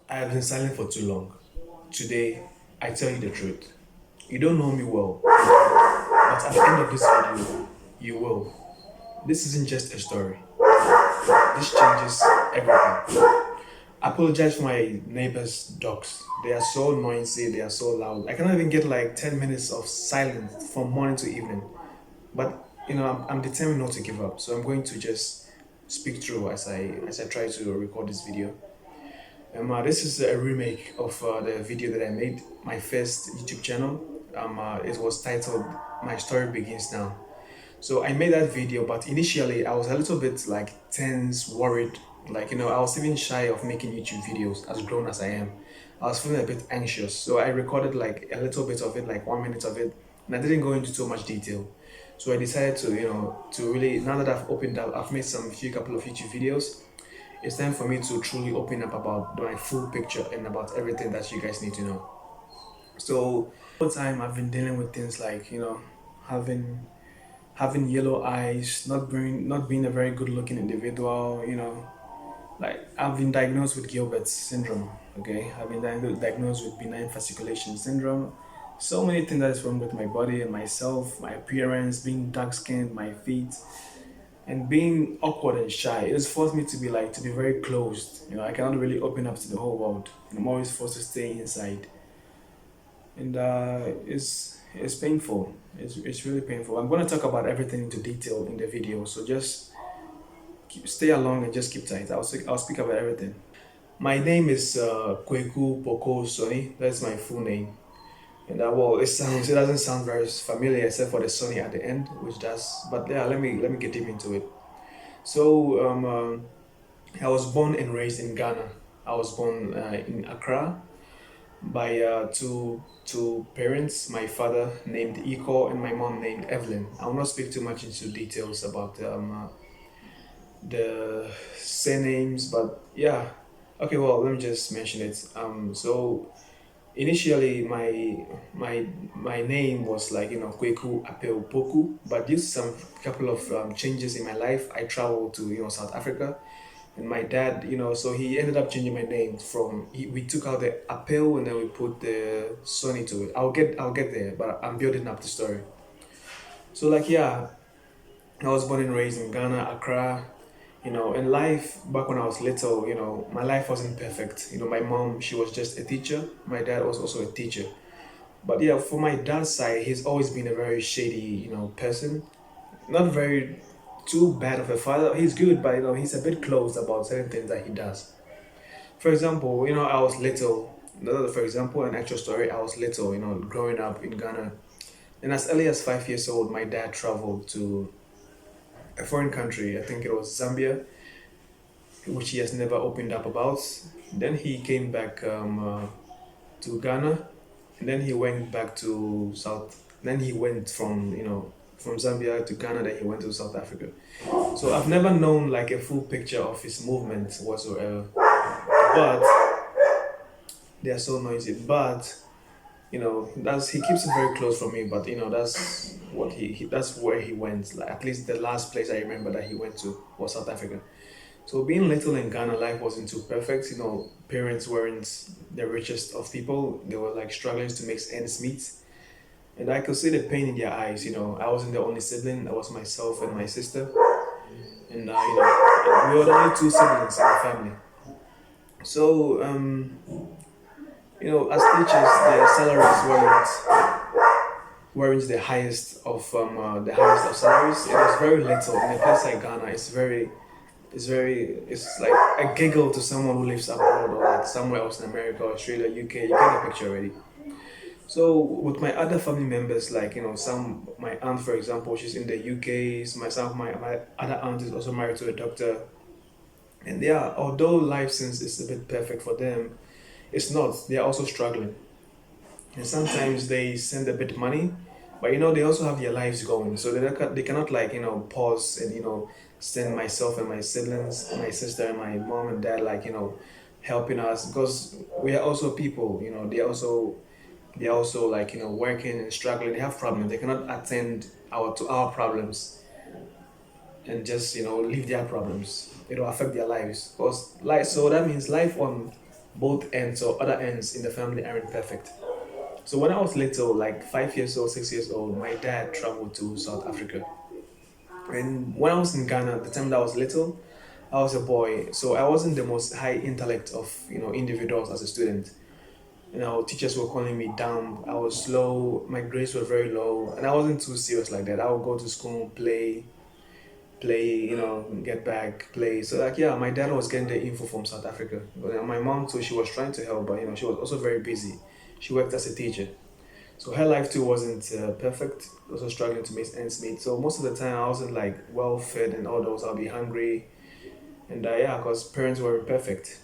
I have been silent for too long. Today, I tell you the truth. You don't know me well, but at the end of this video, you will. This isn't just a story. This changes everything. I apologize for my neighbor's dogs. They are so noisy, they are so loud. I cannot even get like 10 minutes of silence from morning to evening. But I'm determined not to give up. So I'm going to just speak through as I try to record this video. This is a remake of the video that I made, my first YouTube channel. It was titled "My Story Begins Now." So I made that video, but initially I was a little bit like tense, worried. I was even shy of making YouTube videos as grown as I am. I was feeling a bit anxious. So I recorded like a little bit of it, like 1 minute of it, and I didn't go into too much detail. So I decided to really, now that I've opened up, I've made some few couple of YouTube videos. It's time for me to truly open up about my full picture and about everything that you guys need to know. So, all the time I've been dealing with things like having having yellow eyes, not being a very good looking individual. Like I've been diagnosed with Gilbert's syndrome. Okay, I've been diagnosed with benign fasciculation syndrome. So many things that is wrong with my body and myself, my appearance, being dark skinned, my feet, and being awkward and shy. It has forced me to be very closed. I cannot really open up to the whole world. I'm always forced to stay inside, and it's painful. It's really painful. I'm going to talk about everything into detail in the video, so just stay along and just keep tight. I'll speak about everything. My name is Pokoo-sonny. That's my full name. And it doesn't sound very familiar except for the Sonny at the end, which does. But yeah, let me get deep into it. So I was born and raised in Ghana. I was born in Accra by two parents. My father named Iko and my mom named Evelyn. I will not speak too much into details about the surnames, but yeah. Okay, well, let me just mention it. So initially my name was Kweku Apel Poku, but due to some couple of changes in my life, I traveled to South Africa, and my dad, so he ended up changing my name we took out the Apel and then we put the Sonny to it. I'll get there, but I'm building up the story. So yeah, I was born and raised in Ghana, Accra. In life, back when I was little, my life wasn't perfect. My mom, she was just a teacher. My dad was also a teacher. But yeah, for my dad's side, he's always been a very shady, person. Not very too bad of a father. He's good, but he's a bit closed about certain things that he does. For example, I was little. For example, an actual story. I was little, growing up in Ghana, and as early as 5 years old, my dad traveled to a foreign country. I think it was Zambia, which he has never opened up about. Then he came back to Ghana, and then he went back to South. Then he went from Zambia to Ghana. Then he went to South Africa. So I've never known like a full picture of his movement whatsoever. But they are so noisy. But that's he keeps it very close from me. But that's what that's where he went. Like at least the last place I remember that he went to was South Africa. So being little in Ghana, life wasn't too perfect. Parents weren't the richest of people. They were like struggling to make ends meet, and I could see the pain in their eyes. I wasn't the only sibling. That was myself and my sister, and we were the only two siblings in the family. So as teachers, their salaries weren't the highest of salaries. It was very little in a place like Ghana. It's like a giggle to someone who lives abroad or like somewhere else in America, Australia, UK. You get the picture already. So with my other family members, my aunt, for example, she's in the UK. My other aunt is also married to a doctor, and yeah, although life seems is a bit perfect for them, it's not. They are also struggling, and sometimes they send a bit money, but they also have their lives going, so they cannot pause and send myself and my siblings, my sister and my mom and dad helping us, because we are also people. They also working and struggling. They have problems. They cannot attend to our problems and just leave their problems. It will affect their lives, because so that means life on both ends or other ends in the family aren't perfect. So when I was little, like 5 years old, 6 years old, my dad traveled to South Africa. And when I was in Ghana, the time that I was little, I was a boy, so I wasn't the most high intellect of individuals as a student. Teachers were calling me dumb. I was slow. My grades were very low, and I wasn't too serious like that. I would go to school, play, get back, play. So like yeah, my dad was getting the info from South Africa. But my mom too, she was trying to help, but she was also very busy. She worked as a teacher. So her life too wasn't perfect. Also struggling to make ends meet. So most of the time I wasn't like well fed and all those. I'll be hungry, and yeah, because parents were perfect.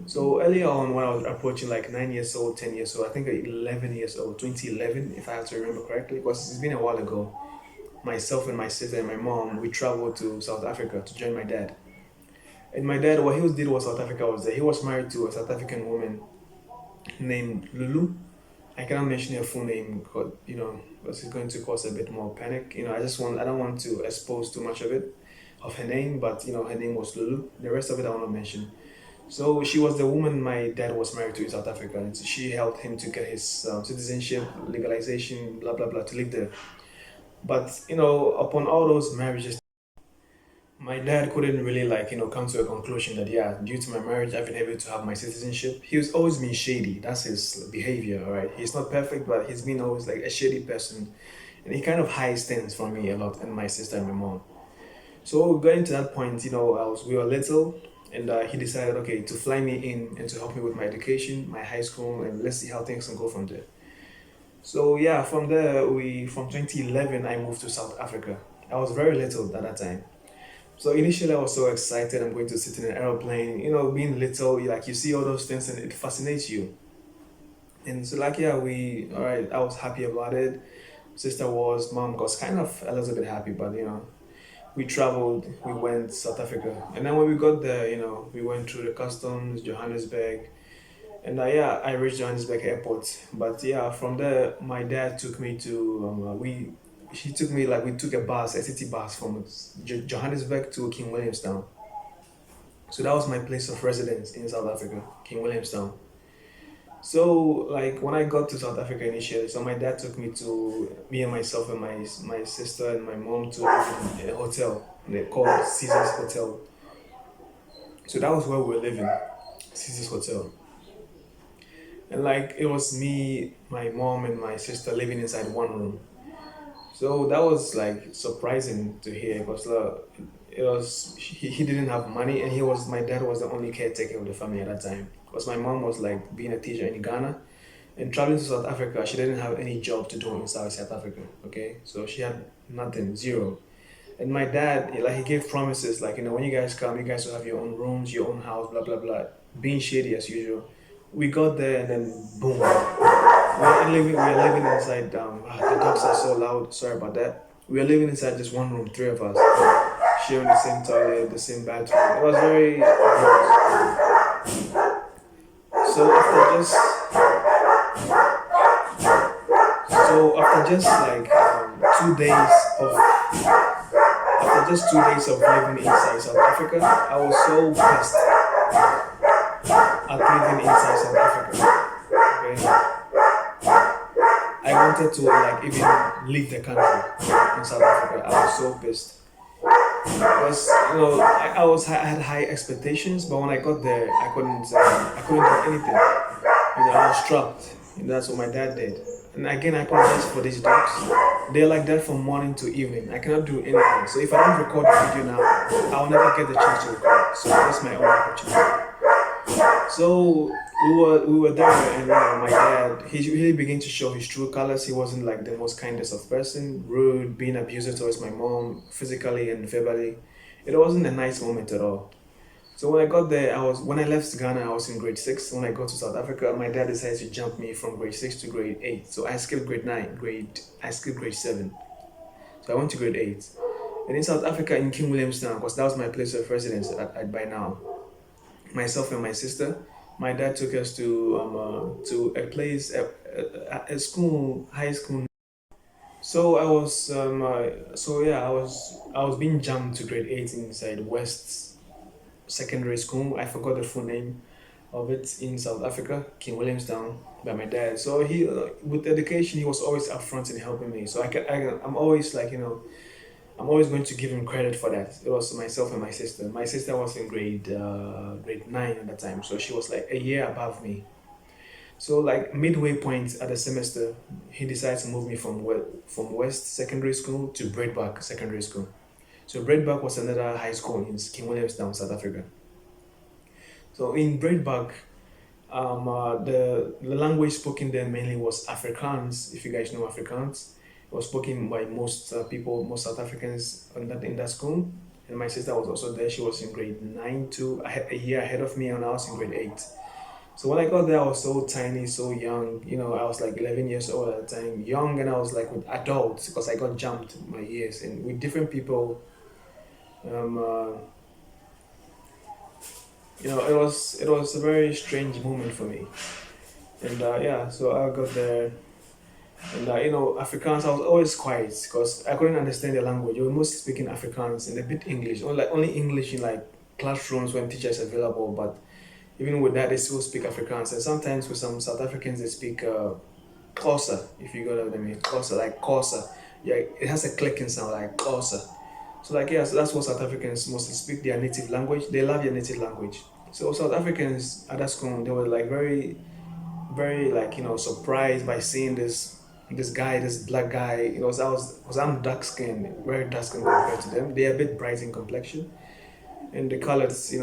So earlier on, when I was approaching like 9 years old, 10 years old, I think 11 years old, 2011, if I have to remember correctly, because it's been a while ago. Myself and my sister and my mom, we traveled to South Africa to join my dad. And my dad, what he did was South Africa was there. He was married to a South African woman named Lulu. I cannot mention her full name because it's going to cause a bit more panic. I don't want to expose too much of it, of her name, but her name was Lulu. The rest of it I will not mention. So she was the woman my dad was married to in South Africa, and she helped him to get his citizenship, legalization, blah blah blah, to live there. But upon all those marriages, my dad couldn't really come to a conclusion that yeah, due to my marriage, I've been able to have my citizenship. He's always been shady. That's his behavior, all right. He's not perfect, but he's been always like a shady person, and he kind of hides things from me a lot, and my sister and my mom. So going to that point, we were little, and he decided, okay, to fly me in and to help me with my education, my high school, and let's see how things can go from there. So yeah, from there, we from 2011, I moved to South Africa. I was very little at that time. So initially, I was so excited. I'm going to sit in an airplane. Being little, you see all those things, and it fascinates you. And so, like, yeah, all right. I was happy about it. Sister was, mom was kind of a little bit happy, but we traveled, we went South Africa, and then when we got there, we went through the customs, Johannesburg, and yeah, I reached Johannesburg airport. But yeah, from there, my dad took me to we. He took me like we took a bus, a city bus from Johannesburg to King Williamstown. So that was my place of residence in South Africa, King Williamstown. So like when I got to South Africa initially, so my dad took me and myself and my sister and my mom to a hotel. They called Caesar's Hotel. So that was where we were living, Caesar's Hotel. And like it was me, my mom, and my sister living inside one room. So that was like surprising to hear because he didn't have money, and he was my dad was the only caretaker of the family at that time. Because my mom was like being a teacher in Ghana and traveling to South Africa, she didn't have any job to do in South Africa. Okay, so she had nothing, zero. And my dad, like he gave promises, like when you guys come, you guys will have your own rooms, your own house, blah blah blah. Being shady as usual. We got there and then boom. We are living inside. The dogs are so loud. Sorry about that. We are living inside just one room, three of us, sharing the same toilet, the same bathroom. It was very gross. So after just like 2 days of after just 2 days of living inside South Africa, I was so pissed at living inside South Africa. Okay. I wanted to like even leave the country in South Africa. I was so pissed because I had high expectations, but when I got there, I couldn't do anything. I was trapped. That's what my dad did. And again, I apologize for these dogs. They're like that from morning to evening. I cannot do anything. So if I don't record the video now, I'll never get the chance to record. So that's my own opportunity. So we were there, and my dad he really began to show his true colors. He wasn't like the most kindest of person, rude, being abusive towards my mom, physically and verbally. It wasn't a nice moment at all. So when I got there, when I left Ghana, I was in grade six. When I got to South Africa, my dad decided to jump me from grade six to grade eight. So I skipped grade nine, I skipped grade seven. So I went to grade eight. And in South Africa, in King Williamstown, because that was my place of residence by now, myself and my sister, my dad took us to a place, a school, high school. So I was being jumped to grade eight inside West Secondary School. I forgot the full name. of it in South Africa, King Williamstown, by my dad. So he, with education, he was always upfront in helping me. So I'm always like, I'm always going to give him credit for that. It was myself and my sister. My sister was in grade 9 at the time, so she was like a year above me. So like midway point at the semester, he decided to move me from West Secondary School to Breitbach Secondary School. So Breitbach was another high school in King Williamstown, South Africa. So in Breitbach, the language spoken there mainly was Afrikaans. If you guys know Afrikaans, it was spoken by most people, most South Africans in that school. And my sister was also there. She was in grade 9 too, a year ahead of me, and I was in grade 8. So when I got there, I was so tiny, so young. I was like 11 years old at the time, young, and I was like with adults because I got jumped my years and with different people. Um, uh, it was a very strange moment for me. And yeah, so I got there, and Afrikaans. I was always quiet because I couldn't understand the language. We were mostly speaking Afrikaans and a bit English, only English in like classrooms when teachers available, but even with that, they still speak Afrikaans. And sometimes with some South Africans, they speak Xhosa, if you got what I mean. Xhosa, like Xhosa. Yeah, it has a clicking sound like Xhosa. So like, yeah, so that's what South Africans mostly speak, their native language. They love their native language. So South Africans at that school, they were like very, very like, surprised by seeing this guy, this black guy. Because I'm dark skinned, very dark skinned compared to them. They're a bit bright in complexion, and the colors, they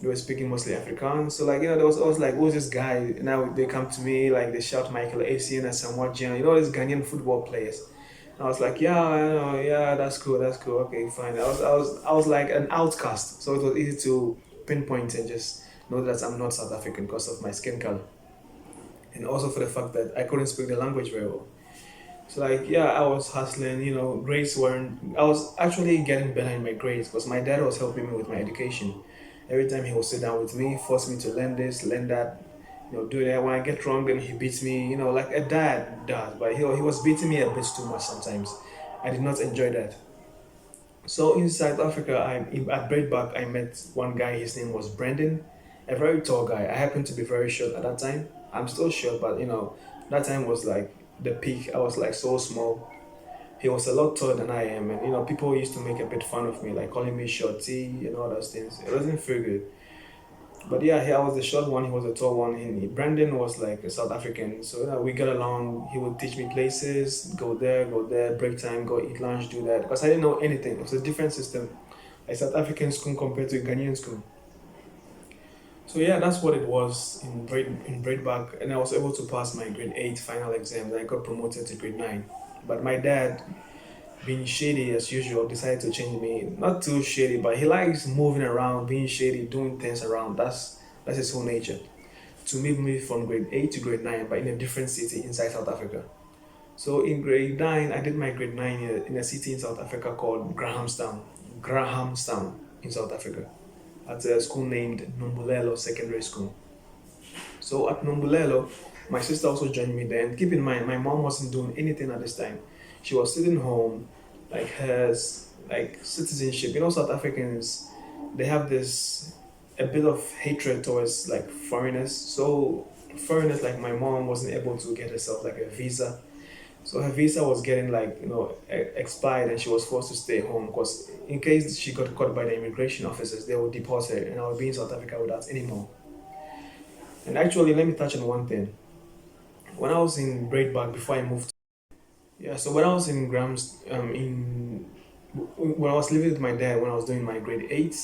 were speaking mostly Afrikaans. So like, there was always like, who's this guy? Now they come to me, like they shout Michael Essien and Samoa Gyan, these Ghanaian football players. And I was like, yeah, I know, yeah, that's cool, okay, fine. I was like an outcast, so it was easy to pinpoint and just know that I'm not South African because of my skin color, and also for the fact that I couldn't speak the language very well. So like, yeah, I was hustling. Grades weren't. I was actually getting better in my grades because my dad was helping me with my education. Every time he would sit down with me, force me to learn this, learn that, do that. When I get wrong, then he beats me. Like a dad does. But he was beating me a bit too much sometimes. I did not enjoy that. So in South Africa, at Breitbach, I met one guy. His name was Brendan, a very tall guy. I happened to be very short at that time. I'm still short, but that time was like the peak. I was like so small. He was a lot taller than I am, and people used to make a bit fun of me, like calling me shorty and all those things. It wasn't feel good. But yeah, I was the short one. He was the tall one. And Brandon was like a South African, so we got along. He would teach me places, go there, break time, go eat lunch, do that. Because I didn't know anything. It was a different system, like South African school compared to Ghanaian school. So yeah, that's what it was in Breitbach, and I was able to pass my grade 8 final exam. And I got promoted to grade 9. But my dad, being shady as usual, decided to change me. Not too shady, but he likes moving around, being shady, doing things around. That's his whole nature. To move me from grade 8 to grade 9, but in a different city inside South Africa. So in grade 9, I did my grade 9 in a city in South Africa called Grahamstown in South Africa, at a school named Nombulelo Secondary School. So at Nombulelo, my sister also joined me there. And keep in mind, my mom wasn't doing anything at this time. She was sitting home, like hers, like citizenship. South Africans, they have this a bit of hatred towards like foreigners. So foreigners like my mom wasn't able to get herself like a visa. So her visa was getting like expired, and she was forced to stay home because in case she got caught by the immigration officers, they would deport her, and I would be in South Africa without any more. And actually, let me touch on one thing. When I was in Breitbach before I moved, yeah. So when I was in Grams, when I was living with my dad when I was doing my grade 8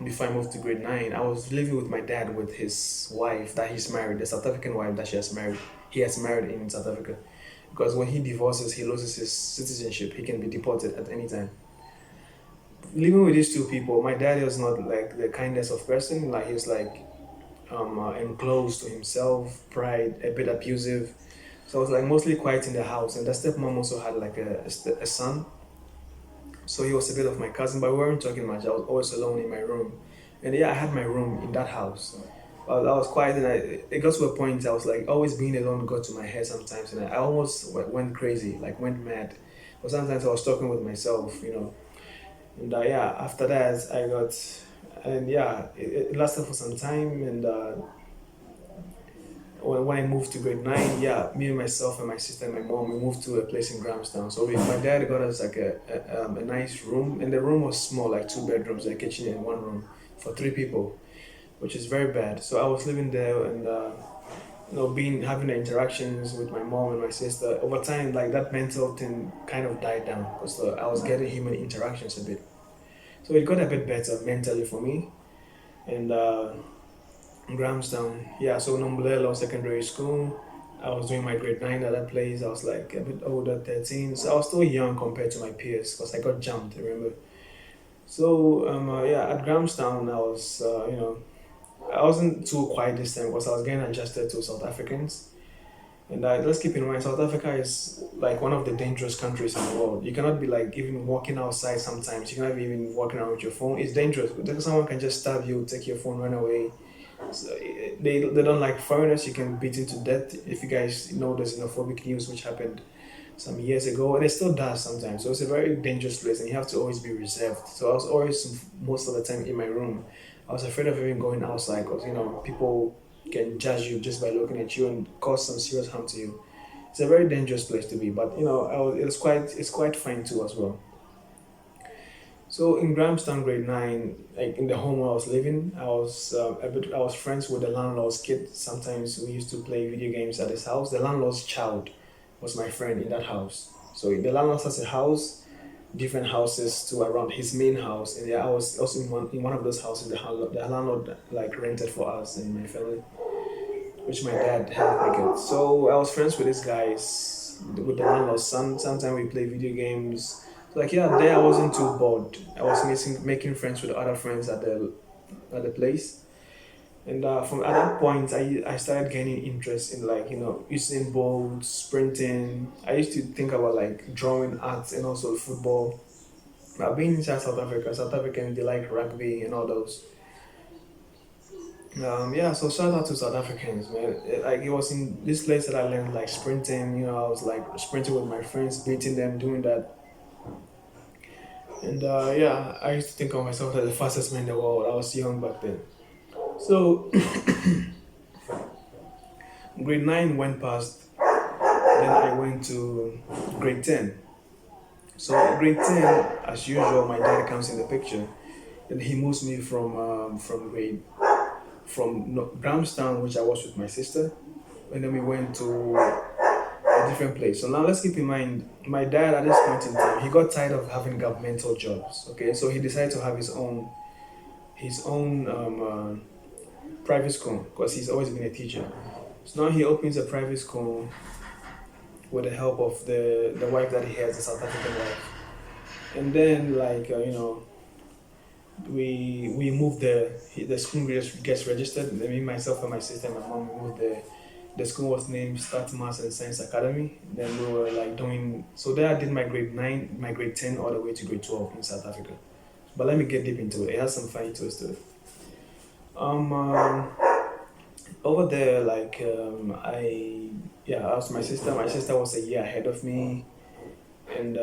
before I moved to grade 9, I was living with my dad with his wife that he's married, the South African wife that he has married in South Africa. Because when he divorces, he loses his citizenship. He can be deported at any time. Living with these two people, my dad was not like the kindest of person. Like he was like enclosed to himself, pride, a bit abusive. So I was like mostly quiet in the house. And the stepmom also had like a son. So he was a bit of my cousin, but we weren't talking much. I was always alone in my room. And yeah, I had my room in that house. I was quiet, and it got to a point I was like always being alone got to my head sometimes, and I almost went crazy, like went mad. But sometimes I was talking with myself. And yeah, after that I got, and yeah, it lasted for some time, and when I moved to grade 9, yeah, me and myself and my sister and my mom, we moved to a place in Grahamstown. So my dad got us like a nice room, and the room was small, like two bedrooms, a kitchen and one room for three people, which is very bad. So I was living there, and being having the interactions with my mom and my sister over time, like that mental thing kind of died down because I was getting human interactions a bit. So it got a bit better mentally for me. And Grahamstown, yeah. So Nombulelo Secondary School, I was doing my grade 9 at that place. I was like a bit older, 13. So I was still young compared to my peers because I got jumped. Remember? So yeah, at Grahamstown, I wasn't too quiet this time because I was getting adjusted to South Africans. And let's keep in mind, South Africa is like one of the dangerous countries in the world. You cannot be like even walking outside sometimes. You cannot be even walking around with your phone. It's dangerous. Someone can just stab you, take your phone, run away. So they don't like foreigners. You can beat into death. If you guys know the xenophobic news which happened some years ago, and it still does sometimes. So it's a very dangerous place, and you have to always be reserved. So I was always most of the time in my room. I was afraid of even going outside because people can judge you just by looking at you and cause some serious harm to you. It's a very dangerous place to be, but it's quite fine too as well. So in Grahamstown, grade 9, like in the home where I was living, I was friends with the landlord's kid. Sometimes we used to play video games at his house. The landlord's child was my friend in that house. So the landlord has a house, different houses to around his main house, and yeah, I was also in one of those houses. The landlord like rented for us and my family, which my dad helped me get. So I was friends with these guys, with the landlord's son. Sometimes we play video games. Like yeah, there I wasn't too bored. I was making friends with other friends at the place. And from at that point, I started gaining interest in like using boats, sprinting. I used to think about like drawing arts and also football. But being inside South Africa, South Africans they like rugby and all those. Yeah, so shout out to South Africans, man. Like it was in this place that I learned like sprinting. I was like sprinting with my friends, beating them, doing that. And yeah, I used to think of myself as the fastest man in the world. I was young back then. So grade 9 went past, then I went to grade 10. So grade 10, as usual, my dad comes in the picture. And he moves me from Grahamstown, which I was with my sister, and then we went to a different place. So now let's keep in mind, my dad at this point in time, he got tired of having governmental jobs. Okay, so he decided to have his own private school because he's always been a teacher. So now he opens a private school with the help of the wife that he has, a South African wife. And then we moved there. The school gets registered. Me, myself, and my sister and my mom we moved there. The school was named Start Maths and Science Academy. Then we were like doing. So there I did my grade 9, my grade 10, all the way to grade 12 in South Africa. But let me get deep into it. It has some funny twists to it. Um, um, Over there, I was my sister. My sister was a year ahead of me, and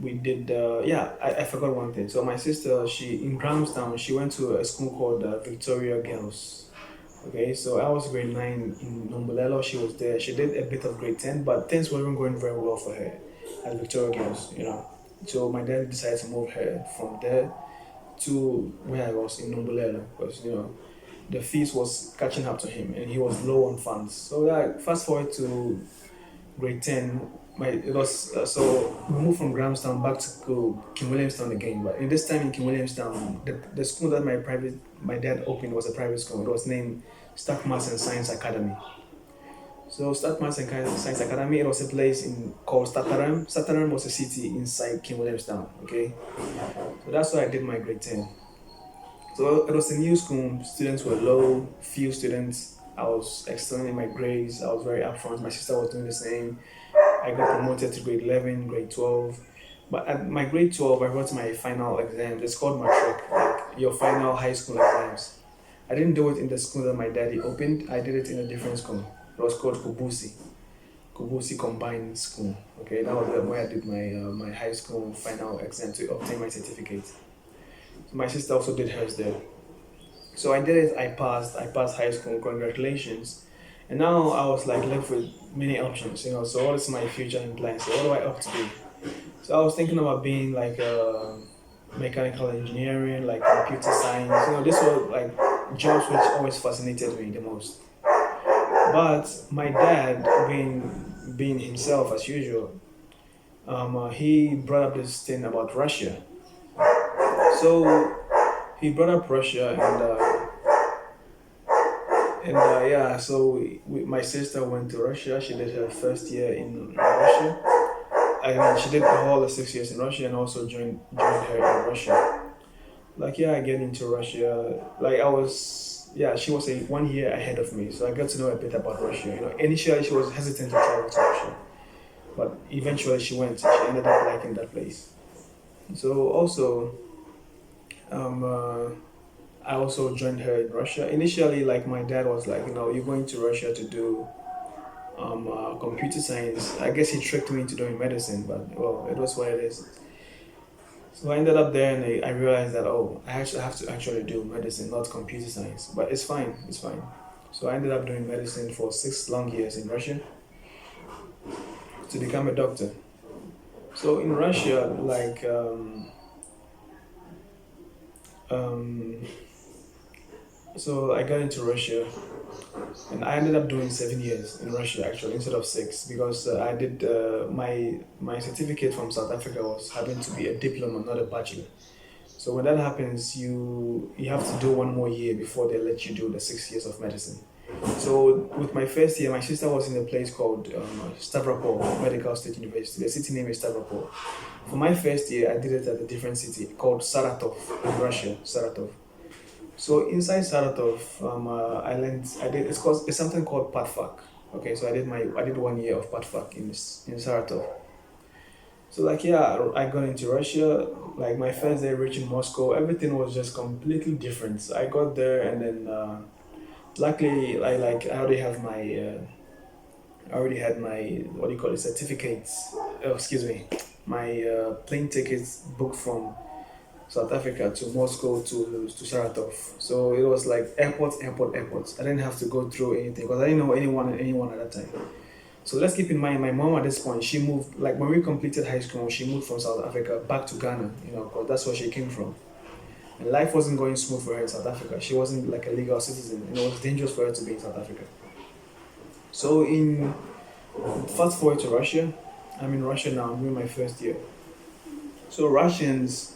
we did I forgot one thing. So my sister, she in Grahamstown, she went to a school called Victoria Girls. Okay, so I was grade 9 in Nombulelo. She was there. She did a bit of grade 10, but things weren't going very well for her at Victoria Girls. So my dad decided to move her from there to where I was in Nombulelo because the fees was catching up to him and he was low on funds. So yeah, fast forward to grade 10, it was so we moved from Grahamstown back to go King Williamstown again. But in this time in King Williamstown, the school that my dad opened was a private school. It was named Start Maths and Science Academy. So Start Maths and Science Academy, it was a place called Stataram. Stataram was a city inside King Williamstown. Okay, so that's why I did my grade 10. So it was a new school. Students were low, few students. I was excelling in my grades. I was very upfront. My sister was doing the same. I got promoted to grade 11, grade 12. But at my grade 12, I wrote my final exam. It's called matric, like your final high school exams. I didn't do it in the school that my daddy opened. I did it in a different school. It was called Kubusi Combined School. Okay, that was where I did my high school final exam to obtain my certificate. So my sister also did hers there. So I did it. I passed. I passed high school. Congratulations. And now I was like left with many options. So what is my future in plan? So what do I opt to do? So I was thinking about being like a mechanical engineering, like computer science. This was like jobs which always fascinated me the most. But my dad, being himself as usual, he brought up this thing about Russia. So he brought up Russia, and yeah, so my sister went to Russia. She did her first year in Russia. I mean, she did the whole 6 years in Russia and also joined her in Russia. Like, yeah, I get into Russia. Like, yeah, she was 1 year ahead of me, so I got to know a bit about Russia. Initially she was hesitant to travel to Russia, but eventually she went. She ended up liking that place. So also, um, uh, I also joined her in Russia. Initially, like my dad was like, you're going to Russia to do computer science. I guess he tricked me into doing medicine, but well, it was what it is. So I ended up there, and I realized that I actually have to actually do medicine, not computer science. But it's fine, it's fine. So I ended up doing medicine for 6 long years in Russia to become a doctor. So in Russia, like um, so I got into Russia, and I ended up doing 7 years in Russia actually instead of six because I did my certificate from South Africa was happened to be a diploma, not a bachelor. So when that happens, you have to do one more year before they let you do the 6 years of medicine. So with my first year, my sister was in a place called Stavropol Medical State University. The city name is Stavropol. For my first year, I did it at a different city called Saratov in Russia. Saratov. So inside Saratov, I did it's something called Patfak. Okay, so I did 1 year of Patfak in Saratov. So like yeah, I got into Russia. Like my first day reaching Moscow, everything was just completely different. So I got there, and then luckily I already have my I already had my what do you call it certificates. Oh, excuse me, my plane tickets booked from South Africa to Moscow to Saratov. So it was like airport. I didn't have to go through anything because I didn't know anyone at that time. So let's keep in mind, my mom at this point, she moved, like when we completed high school, she moved from South Africa back to Ghana, because that's where she came from. And life wasn't going smooth for her in South Africa. She wasn't like a legal citizen, and it was dangerous for her to be in South Africa. So in fast forward to Russia, I'm in Russia now, I'm doing my first year. So Russians,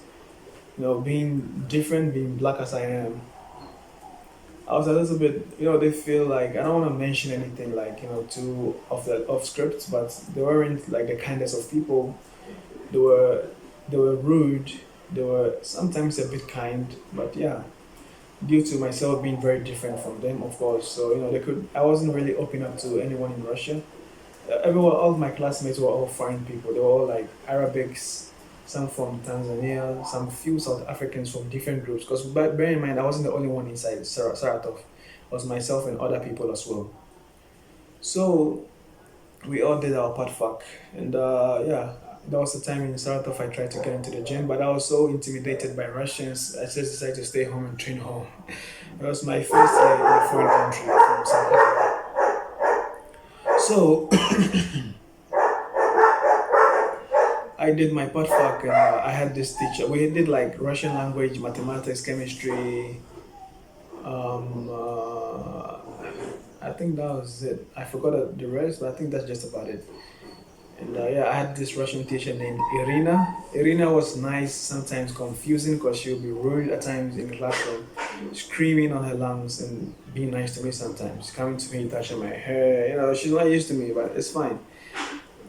being different, being black as I am, I was a little bit, they feel like I don't want to mention anything like too off script, but they weren't like the kindest of people. They were they were rude. They were sometimes a bit kind, but yeah, due to myself being very different from them, of course. So they could. I wasn't really open up to anyone in Russia. Everyone, all of my classmates were all foreign people. They were all like Arabics, some from Tanzania, some few South Africans from different groups. Because bear in mind, I wasn't the only one inside Saratov. It was myself and other people as well. So we all did our part fuck, and yeah, that was the time in Saratov I tried to get into the gym, but I was so intimidated by Russians. I just decided to stay home and train home. It was my first year in a foreign country from South Africa. So I did my podfuck, and I had this teacher. We did like Russian language, mathematics, chemistry. Um, uh, I think that was it. I forgot the rest, but I think that's just about it. And yeah, I had this Russian teacher named Irina. Irina was nice, sometimes confusing because she would be rude at times in the classroom, screaming on her lungs and being nice to me sometimes, coming to me, touching my hair. She's not used to me, but it's fine.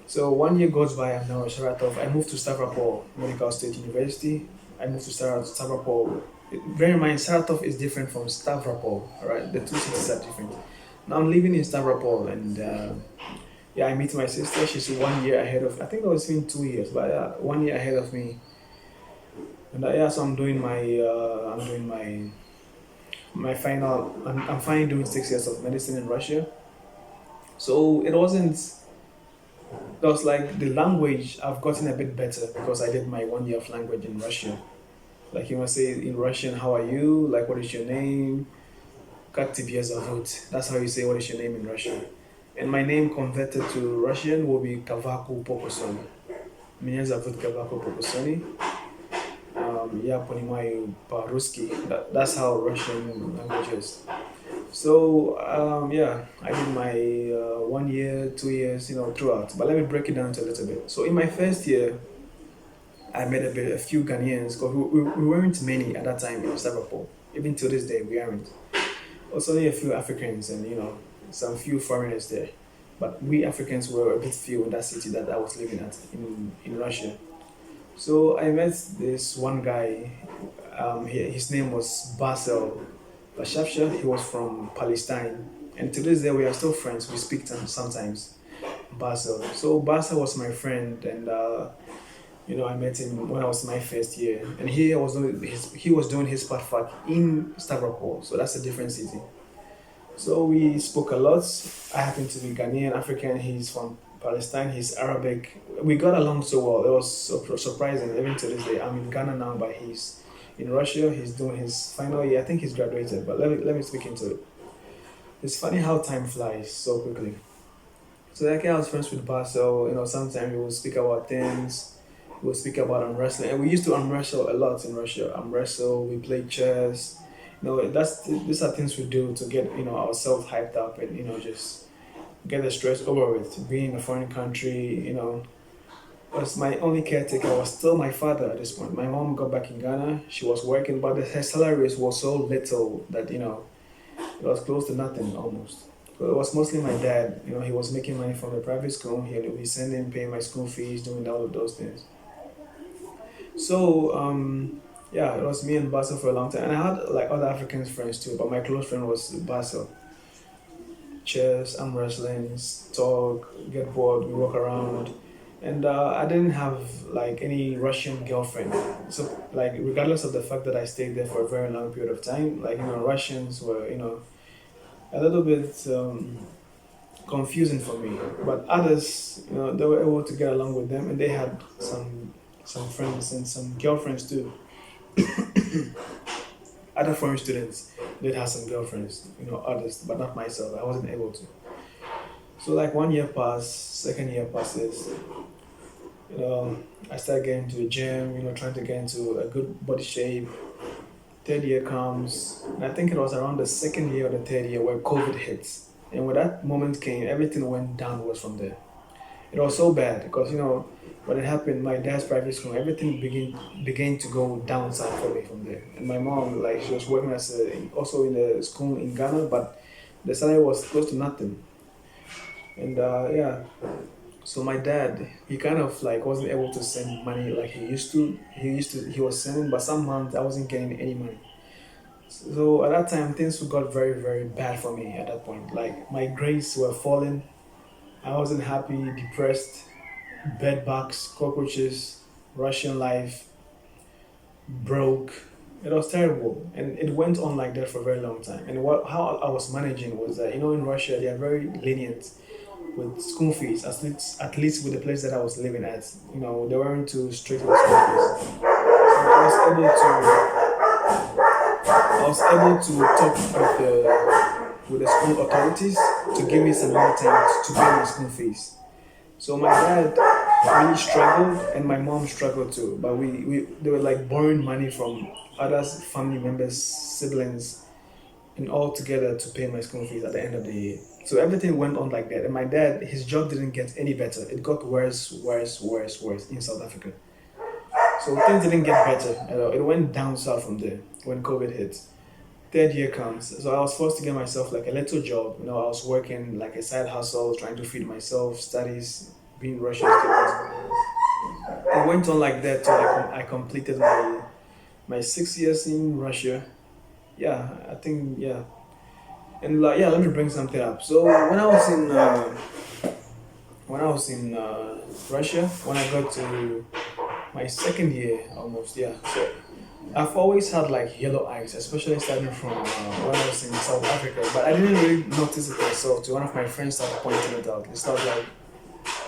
So 1 year goes by, I'm now in Saratov. I moved to Stavropol Medical State University. I moved to Stavropol. Bear in mind, Saratov is different from Stavropol, alright? The two cities are different. Now I'm living in Stavropol, and yeah, I meet my sister. She's 1 year ahead of, I think it was been 2 years, but 1 year ahead of me. And yeah, so I'm doing my final, I'm finally doing 6 years of medicine in Russia. So it wasn't, that was like the language I've gotten a bit better because I did my 1 year of language in Russia. Like you must say in Russian, how are you? Like what is your name? Как тебе зовут? That's how you say what is your name in Russian. And my name converted to Russian will be Kavaku Pokoo-sonny. Меня зовут Kavaku Pokoo-sonny. Я понимаю по-русски. That's how Russian language is. So yeah, I did my 1 year, 2 years, throughout. But let me break it down to a little bit. So in my first year, I met a few Ghanaians because we weren't many at that time in Liverpool. Even to this day, we aren't. Also, only a few Africans and some few foreigners there. But we Africans were a bit few in that city that I was living at in Russia. So I met this one guy. His name was Basel Bashafsha. He was from Palestine, and to this day we are still friends. We speak sometimes. Basel. So Basel was my friend, and I met him when I was in my first year, and he was doing his part in Stavropol. So that's a different city. So we spoke a lot. I happen to be Ghanaian, African. He's from Palestine. He's Arabic. We got along so well. It was so surprising. Even to this day, I'm in Ghana now, but he's in Russia. He's doing his final year. I think he's graduated. But let me speak into it. It's funny how time flies so quickly. So like I was friends with Basel. Sometimes we will speak about things. We will speak about arm wrestling, and we used to arm wrestle a lot in Russia. Arm wrestle. We played chess. These are things we do to get ourselves hyped up and just get the stress over with. Being in a foreign country, was my only caretaker was still my father at this point. My mom got back in Ghana. She was working, but her salary was so little that it was close to nothing almost. So it was mostly my dad. He was making money from the private school. He'll be sending, paying my school fees, doing all of those things. So yeah, it was me and Basil for a long time, and I had like other African friends too. But my close friend was Basil. Chess, arm wrestling, talk, get bored, we walk around, and I didn't have like any Russian girlfriend. So like regardless of the fact that I stayed there for a very long period of time, like Russians were a little bit confusing for me. But others, they were able to get along with them, and they had some friends and some girlfriends too. Other foreign students did have some girlfriends, others, but not myself. I wasn't able to. So like 1 year passed, second year passes. I started getting to the gym, trying to get into a good body shape. Third year comes, and I think it was around the second year or the third year where COVID hits. And when that moment came, everything went downwards from there. It was so bad because when it happened, my dad's private school, everything began to go down south for me from there. And my mom, like she was working also in the school in Ghana, but the salary was close to nothing. And yeah, so my dad, he kind of like wasn't able to send money like he used to. He was sending, but some months I wasn't getting any money. So at that time, things got very, very bad for me at that point. Like my grades were falling. I wasn't happy, depressed, bed bugs, cockroaches, Russian life, broke. It was terrible, and it went on like that for a very long time. And how I was managing was that in Russia they are very lenient with school fees. At least with the place that I was living at, they weren't too strict with school fees. So I was able to talk with the school authorities to give me some more time to pay my school fees. So my dad really struggled, and my mom struggled too. But they were like borrowing money from other family members, siblings, and all together to pay my school fees at the end of the year. So everything went on like that. And my dad, his job didn't get any better. It got worse, worse, worse, worse in South Africa. So things didn't get better at all. It went down south from there when COVID hit. Third year comes, so I was forced to get myself like a little job. I was working like a side hustle, trying to feed myself, studies, being Russian student. It went on like that till I completed my 6 years in Russia. Yeah, I think yeah. And like yeah, let me bring something up. So when I was in Russia, when I got to my second year almost, yeah. So I've always had like yellow eyes, especially starting from when I was in South Africa. But I didn't really notice it myself. To one of my friends started pointing it out. They started like,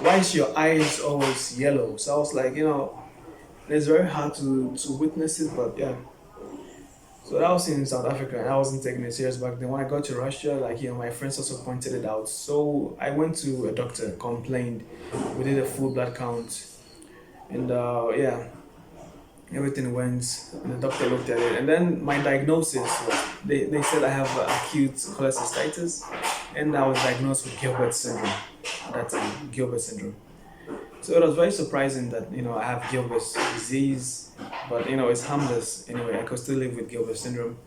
"Why is your eyes always yellow?" So I was like, And it's very hard to witness it, but yeah. So that was in South Africa, and I wasn't taking it serious back then. When I got to Russia, like my friends also pointed it out. So I went to a doctor, complained, we did a full blood count, and yeah, everything went. And the doctor looked at it, and then my diagnosis was they said I have acute cholecystitis, and I was diagnosed with Gilbert syndrome at that time, Gilbert syndrome. So it was very surprising that I have Gilbert's disease, but it's harmless anyway. I could still live with Gilbert syndrome,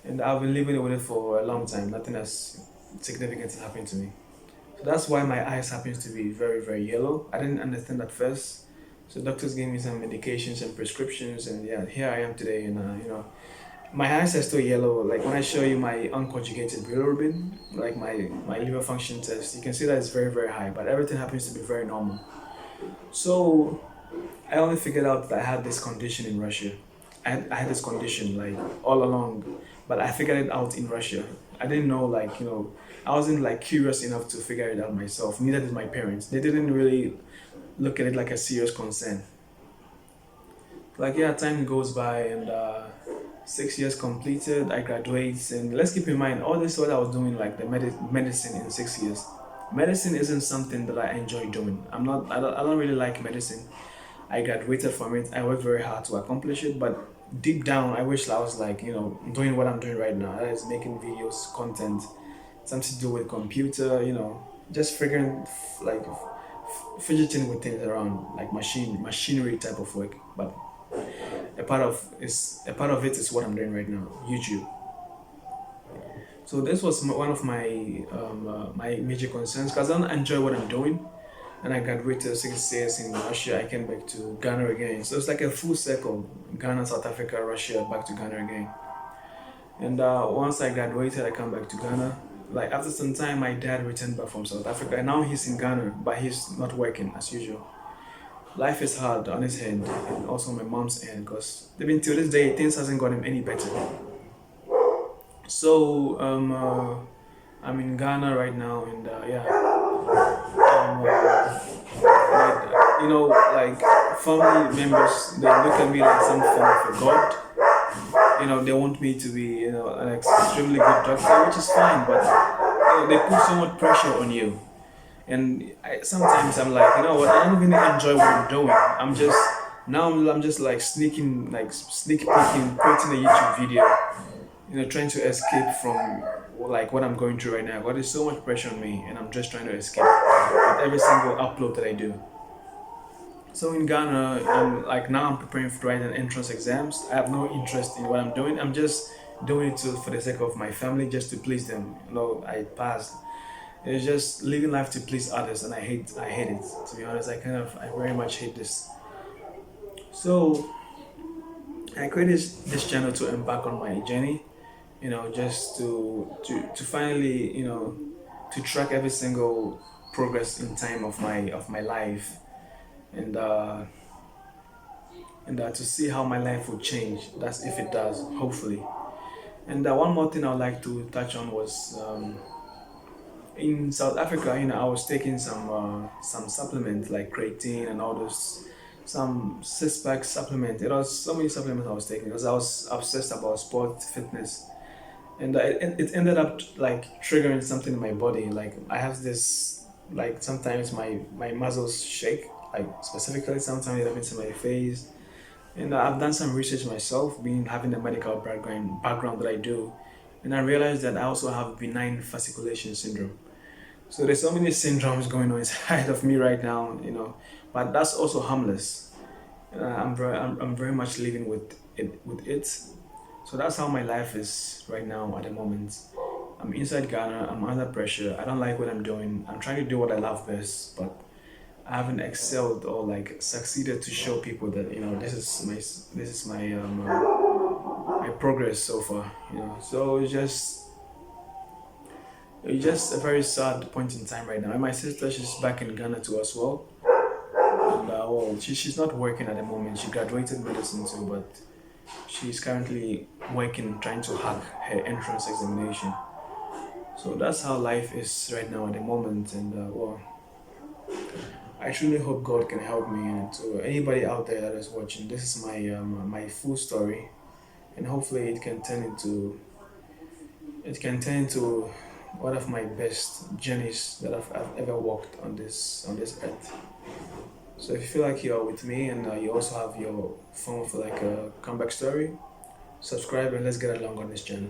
and I've been living with it for a long time. Nothing has significant has happened to me. So that's why my eyes happens to be very very yellow. I didn't understand at first. So doctors gave me some medications and prescriptions, and yeah, here I am today. And my eyes are still yellow. Like when I show you my unconjugated bilirubin, like my liver function test, you can see that it's very very high. But everything happens to be very normal. So I only figured out that I had this condition in Russia. I had this condition like all along, but I figured it out in Russia. I didn't know I wasn't like curious enough to figure it out myself. Neither did my parents. They didn't really look at it like a serious concern. Like yeah, time goes by and 6 years completed. I graduate, and let's keep in mind all this what I was doing like the medicine in 6 years. Medicine isn't something that I enjoy doing. I don't really like medicine. I graduated from it. I worked very hard to accomplish it, but deep down, I wish I was like, doing what I'm doing right now. That is making videos, content, something to do with computer, just figuring, like, fidgeting with things around, like machinery type of work. But a part of it is what I'm doing right now, YouTube. So this was one of my major concerns because I don't enjoy what I'm doing. And I graduated 6 years in Russia. I came back to Ghana again. So it's like a full circle: Ghana, South Africa, Russia, back to Ghana again. And once I graduated, I come back to Ghana. Like after some time, my dad returned back from South Africa, and now he's in Ghana, but he's not working as usual. Life is hard on his end, and also my mom's end, because even till this day, things hasn't gotten any better. So I'm in Ghana right now, and yeah, like family members, they look at me like some form of a god. They want me to be, an extremely good doctor, which is fine, but they put so much pressure on you. And sometimes I'm like, you know what? I don't even enjoy what I'm doing. I'm just like sneak peeking, creating a YouTube video, trying to escape from like what I'm going through right now. But there's so much pressure on me, and I'm just trying to escape with every single upload that I do. So in Ghana, I'm preparing to write an entrance exams. I have no interest in what I'm doing. I'm just doing it for the sake of my family, just to please them. I passed. It's just living life to please others, and I hate it. To be honest, I very much hate this. So I created this channel to embark on my journey. Just to finally, to track every single progress in time of my life, and to see how my life will change. That's if it does, hopefully. And one more thing I would like to touch on was in South Africa. I was taking some supplements like creatine and all those, some six-pack supplement. It was so many supplements I was taking because I was obsessed about sport fitness, and it ended up like triggering something in my body. Like I have this, like sometimes my muscles shake, like specifically sometimes it happens in my face. And I've done some research myself, being having the medical background that I do, and I realized that I also have benign fasciculation syndrome. So there's so many syndromes going on inside of me right now, but that's also harmless. I'm very much living with it. So that's how my life is right now at the moment. I'm inside Ghana. I'm under pressure. I don't like what I'm doing. I'm trying to do what I love best, but I haven't excelled or like succeeded to show people that this is my progress so far. So it's just a very sad point in time right now. And my sister, she's back in Ghana too as well. And she's not working at the moment. She graduated medicine too, but she's currently working, trying to hack her entrance examination. So that's how life is right now at the moment. And I truly hope God can help me. And to anybody out there that is watching, this is my full story, and hopefully it can turn into one of my best journeys that I've ever walked on this earth. So if you feel like you're with me and you also have your phone for like a comeback story, subscribe and let's get along on this channel.